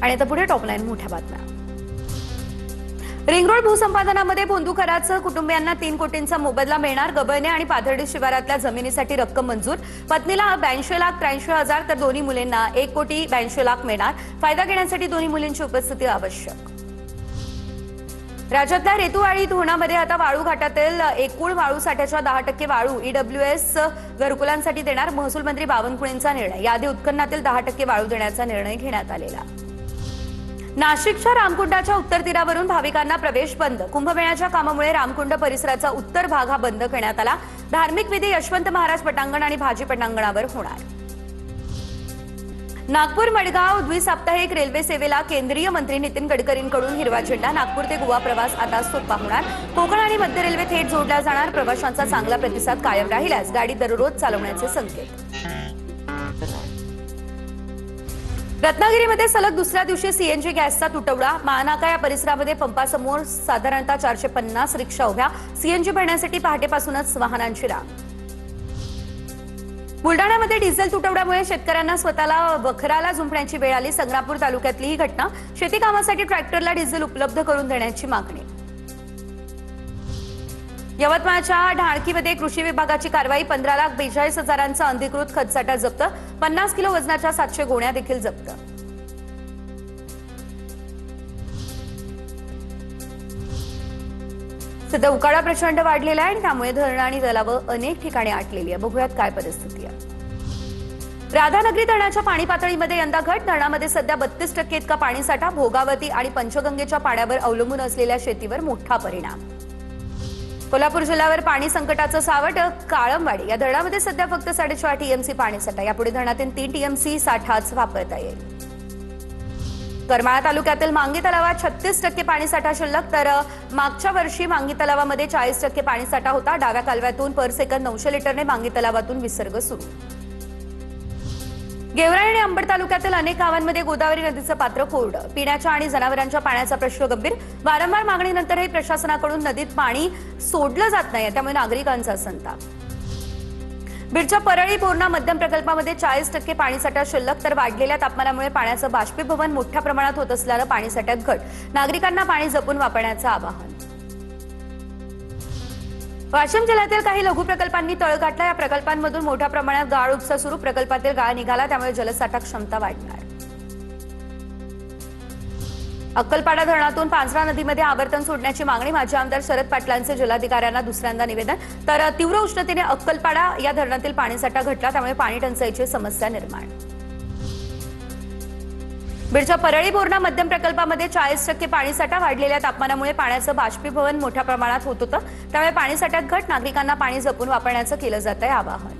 आणि आता पुढे टॉपलाईन मोठ्या बातम्या। रिंग रोड भूसंपादनामध्ये बोंदूकरांचं कुटुंबियांना 3 कोटींचा मोबदला मिळणार। गबळणे आणि पाथर्डी शिवारातल्या जमिनीसाठी रक्कम मंजूर। पत्नीला 82,83,000 तर दोन्ही मुलींना 1,82,00,000 मिळणार। फायदा घेण्यासाठी दोन्ही मुलींची उपस्थिती आवश्यक। राज्यातल्या रेतूवाळी धोरणामध्ये आता वाळू घाटातील एकूण वाळू साठ्याच्या 10% वाळू ईडब्ल्यूएस घरकुलांसाठी देणार। महसूल मंत्री बावनकुळेंचा निर्णय। याआधी उत्खननातील 10% वाळू देण्याचा निर्णय घेण्यात आलेला। नाशिकच्या रामकुंडाच्या उत्तर तीरावरून भाविकांना प्रवेश बंद। कुंभमेळ्याच्या कामामुळे रामकुंड परिसराचा उत्तर भाग हा बंद करण्यात आला। धार्मिक विधी यशवंत महाराज पटांगण आणि भाजी पटांगणावर होणार। नागपूर मडगाव द्विसाप्ताहिक रेल्वे सेवेला केंद्रीय मंत्री नितीन गडकरींकडून हिरवा झेंडा। नागपूर ते गोवा प्रवास आता सोपा होणार। कोकण आणि मध्य रेल्वे थेट जोडल्या जाणार। प्रवाशांचा चांगला प्रतिसाद कायम राहिल्यास गाडी दररोज चालवण्याचे संकेत। रत्नागिरीमध्ये सलग दुसऱ्या दिवशी सीएनजी गॅसचा तुटवडा। महानाका या परिसरामध्ये पंपासमोर साधारणतः 450 रिक्षा उभ्या। सीएनजी भरण्यासाठी पहाटेपासूनच वाहनांची रांग। बुलडाण्यामध्ये डिझेल तुटवड्यामुळे शेतकऱ्यांना स्वतःला वखराला झुंपण्याची वेळ आली। संग्रामपूर तालुक्यातली ही घटना। शेती कामासाठी ट्रॅक्टरला डिझेल उपलब्ध करून देण्याची मागणी। यवतमाळच्या ढाळकीमध्ये कृषी विभागाची कारवाई। 15,42,000चा अनधिकृत खतसाठा जप्त। 50 किलो वजनाच्या 700 गोण्या देखील जप्त। सध्या उकाडा प्रचंड वाढलेला आहे आणि त्यामुळे धरणं आणि तलावं अनेक ठिकाणी आटलेली आहे। बघूयात काय परिस्थिती आहे। राधानगरी धरणाच्या पाणी पातळीमध्ये यंदा घट। धरणामध्ये सध्या 32% इतका पाणीसाठा। भोगावती आणि पंचगंगेच्या पाण्यावर अवलंबून असलेल्या शेतीवर मोठा परिणाम। कोल्हापूर जिल्ह्यावर पाणी संकटाचं सावट। काळमवाडी या धरणामध्ये सध्या फक्त 4.5 टीएमसी पाणीसाठा। यापुढे धरणातील 3 टीएमसी साठाच वापरता येईल। करमाळा तालुक्यातील मांगी तलावात 36% पाणीसाठा शिल्लक। तर मागच्या वर्षी मांगी तलावामध्ये 40% पाणीसाठा होता। डाव्या कालव्यातून पर सेकंद 900 लिटरने मांगी तलावातून विसर्ग सुरू। गेवराई आणि अंबड तालुक्यातील अनेक गावांमध्ये गोदावरी नदीचं पात्र कोरडं। पिण्याच्या आणि जनावरांच्या पाण्याचा प्रश्न गंभीर। वारंवार मागणीनंतरही प्रशासनाकडून नदीत पाणी सोडलं जात नाही, त्यामुळे नागरिकांचा संताप। बीडच्या परळी बोरणा मध्यम प्रकल्पामध्ये 40% पाणीसाठा शिल्लक। तर वाढलेल्या तापमानामुळे पाण्याचं बाष्पीभवन मोठ्या प्रमाणात होत असल्यानं पाणीसाठ्यात घट। नागरिकांना पाणी जपून वापरण्याचं आवाहन। वाशिम जिल्ह्यातील काही लघु प्रकल्पांनी तळ गाठला। या प्रकल्पांमधून मोठ्या प्रमाणात गाळ उपसा सुरू। प्रकल्पातील गाळ निघाला, त्यामुळे जलसाठा क्षमता वाढणार। अक्कलपाडा धरणातून पांझरा नदीमध्ये आवर्तन सोडण्याची मागणी। माजी आमदार शरद पाटलांचे जिल्हाधिकाऱ्यांना दुसऱ्यांदा निवेदन। तर तीव्र उष्णतेने अक्कलपाडा या धरणातील पाणीसाठा घटला, त्यामुळे पाणी टंचाईची समस्या निर्माण। बीडच्या परळी बोरणा मध्यम प्रकल्पामध्ये 40% पाणीसाठा। वाढलेल्या तापमानामुळे पाण्याचं बाष्पीभवन मोठ्या प्रमाणात होत होतं, त्यामुळे पाणीसाठ्यात घट। नागरिकांना पाणी जपून वापरण्याचं केलं जातंय आवाहन।